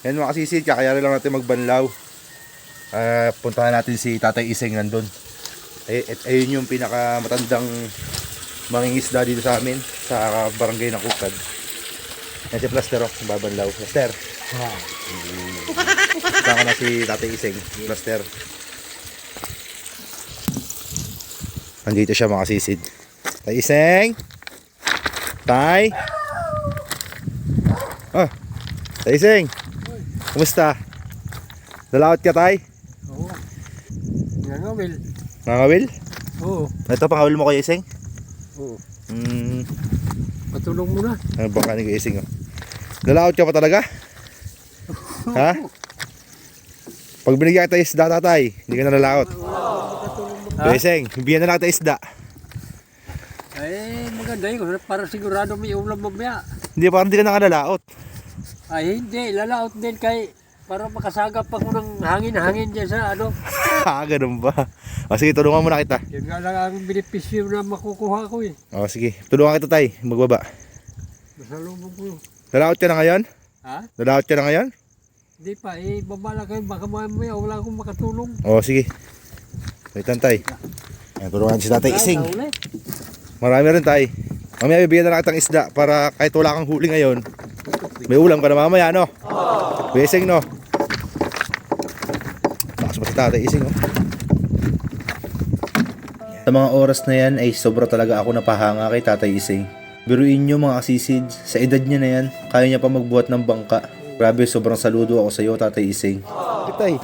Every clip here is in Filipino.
Yan mga kasisid, kakayari lang natin magbanlaw. Puntahan natin si Tatay Iseng nandun. Ayun yung pinakamatandang mangingisda dito sa amin, sa barangay ng Kukad. Yan si Plaster, babanlaw. Plaster. Saan ka na si Tatay Iseng, Plaster. Nandito siya mga kasisid. Tay Iseng! Tay! Ah, Tay Iseng! Kumusta? Nalaot ka, Tay? Oo. Nangawil. Nangawil? Oo. Ito pangawil mo kay Iseng? Oo. Patulong mo na. Ano bang kanin kay Iseng? Nalaot ka pa talaga? Ha? Pag binigyan kita isda, Tatay, hindi ka na nalaot. Kay Iseng, bigyan na natin isda. Ay, maganda yun. Para sigurado may ulam mamaya. Hindi, parang hindi ka nakalalaot. Ay, hindi. Lalaot din kay para makasagap ako ng hangin-hangin dyan sa ano. Ganun ba? O sige, tulungan mo na kita. Yun nga lang ang benepisyo na makukuha ko eh. O sige, tulungan kita, Tay, magbaba. Masalubong ko. Nalaot ka na ngayon? Ha? Nalaot ka na ngayon? Hindi pa. Eh, babala kayo. Baka mamaya wala akong makatulong. O sige. Wait lang, Tay. Ayan, tulungan si Tatay Iseng. Ay, Marami rin, Tay. Mamaya bibigyan na nakitang isda para kahit wala kang huli ngayon, may ulam ka na mamaya, no? Kuya Iseng, no? Lakas ba si Tatay Iseng, no? Sa mga oras na yan ay sobra talaga ako napahanga kay Tatay Iseng. Biruin nyo mga kasisid, sa edad niya na yan, kaya niya pa magbuhat ng bangka. Grabe, sobrang saludo ako sa iyo, Tatay Iseng. Tay.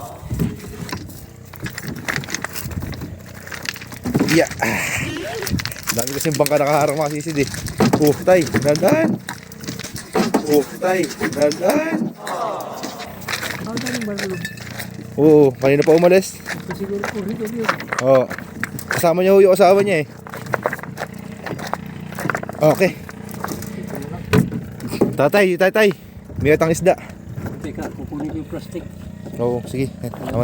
Yeah. Dami kasing bangka nakaharang mga kasisid eh. Tay, dandan. Tay, dandan. Oo, kanina pa umalis. siguro po rin yun. Oo. Kasama niya yung asawa niya eh. Okay. Tatay. May atang isda. Teka, kukunin yung plastic. Oo, sige.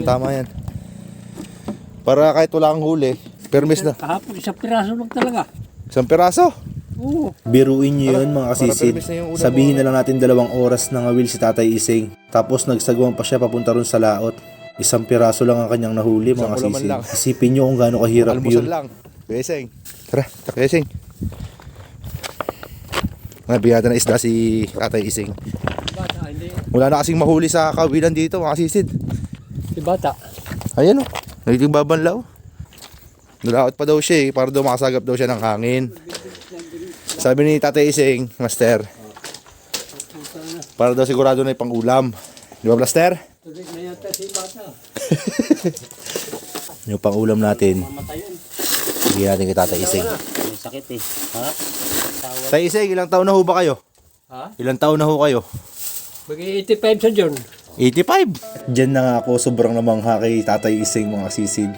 Tama yan. Para kahit wala kang huli, permis na. Kahapon, isang piraso lang talaga. Isang piraso. Oo. Biruin nyo yun mga kasisid. permis na yung una Sabihin mo. na lang natin 2 oras na ngawil si Tatay Iseng. Tapos nagsagawang pa siya papunta ron sa laot. Isang piraso lang ang kanyang nahuli mga Isang ulaman kasisid. lang. Isipin nyo kung gaano kahirap Almusal yun. lang. Beseng. Tara, Beseng. Nabigyan natin ng isda si Tatay Iseng. Bata, hindi. Wala na kasing mahuli sa kawilan dito mga kasisid. Si bata. Ayan o, nagiging babanlaw. Nalaot pa daw siya eh, para daw makasagap daw siya ng hangin. Sabi ni Tatay Iseng, Master, para daw sigurado na ipang ulam. Di ba, Master? Tuloy na yata si bata. Yung pang ulam natin, Mamatayin. bigyan natin kay Tatay Iseng. May sakit eh. Ha? Tay Iseng, ilang taon na ho ba kayo? Ha? Ilang taon na ho kayo? Bagay 85 sa John. 85. Diyan na nga ako sobrang namangha kay Tatay Iseng mga kasisid.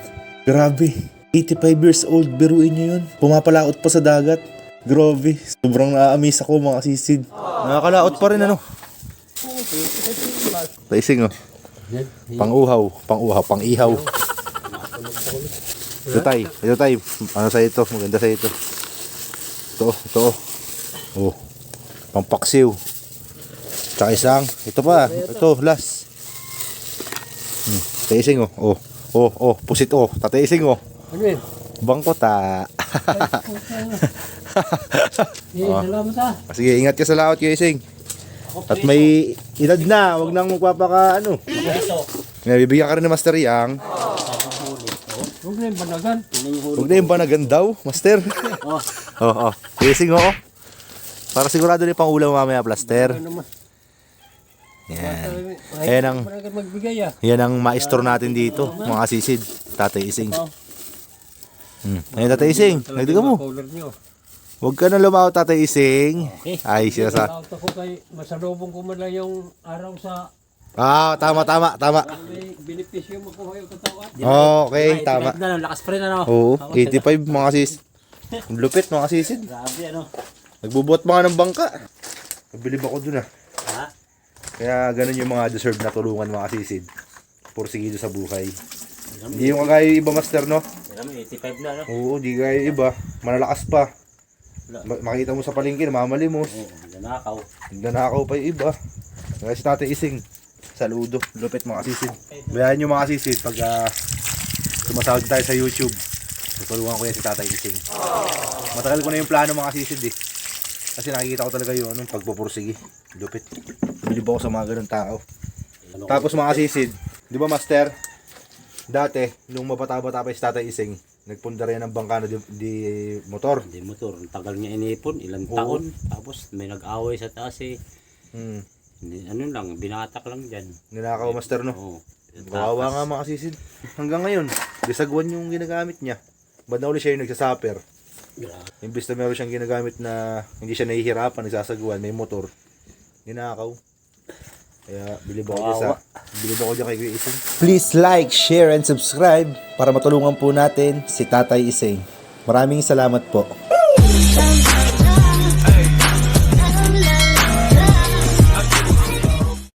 Grabe, 85 years old, biruin nyo yun. Pumapalaot pa sa dagat. Grabe, sobrang na-amaze ako mga kasisid. Nakakalaot pa rin ano. Tay Iseng oh. Pang-uhaw, pang-ihaw. Ito tay. Ano sa ito? Maganda sa ito. Ito. Oh. Pampaksiw. Tsaka isang. Ito pa. Ito, last. Tatay Iseng oh. Oh. Pusit oh. Tatay Iseng oh. Ano yun? Bangkota. Salamat ha. Sige, ingat ka sa laot kay Iseng. At may edad na. Huwag nang magpapaka ano. Bibigyan ka rin ni Master Yang. Huwag na yung banagan. Huwag na yung banagan daw, Master. Oo. Iseng oh. Para sigurado na yung pang-ulam mamaya, Plaster. Ano naman? Yan. Ayan ang, Banagan magbigay ah. yan ang maestro natin dito, mga sisid. Tatay Iseng. Ayun, Tatay Iseng. Nagdiga mo. Color niyo. Huwag ka na lumaw, Tatay Iseng. Okay. Ay, siya sa... Nalaot ako kay masalubong ko man lang yung araw sa Tama. may benepisyo makuha yung katawan. Okay, tama. Lakas pa rin ano. Oo, 85 mga sis. Ang lupit mga sisid. Grabe ano. Nagbubuhat pa nga ng bangka. Nabilib ako dun ah. Ha? Kaya ganun yung mga deserve na tulungan mga sisid. Porsigido sa buhay. Hindi yung kagaya yung iba, Master, no? Marami 85 na no. Oo, di kagaya yung iba. Malalakas pa. Makita mo sa palengke, namamalimos. Nanakaw. Nagnanakaw pa yung iba. Kaya si Tatay Iseng. Saludo. Lupit mga kasisid. Bayan nyo mga kasisid pag sumasahod tayo sa YouTube. Tutulungan ko yan si Tatay Ising. Matagal ko na yung plano mga kasisid eh. Kasi nakikita ko talaga yung anong pagpupursige. Lupit. Bilib ako sa mga ganun tao. Tapos mga kasisid, di ba master? Dati, nung mabata-bata pa si Tatay Ising, nagpundar yan ng bangka na di motor. Hindi motor, ang tagal niya inipon, ilang Oo. taon. Tapos may nag-away sa taas eh. Hmm. Ano lang, binatak lang dyan. Ninakaw master no. Oo. Kawawa nga mga kasisid. Hanggang ngayon, bisagwan yung ginagamit niya. Ba't na uli siya yung nagsasaper? Imbis na meron siyang ginagamit na hindi siya nahihirapan, nagsasagwan, may motor. Ninakaw. Kaya bilib ako dyan kay Kuya Ising. Please like, share, and subscribe para matulungan po natin si Tatay Ising. Maraming salamat po.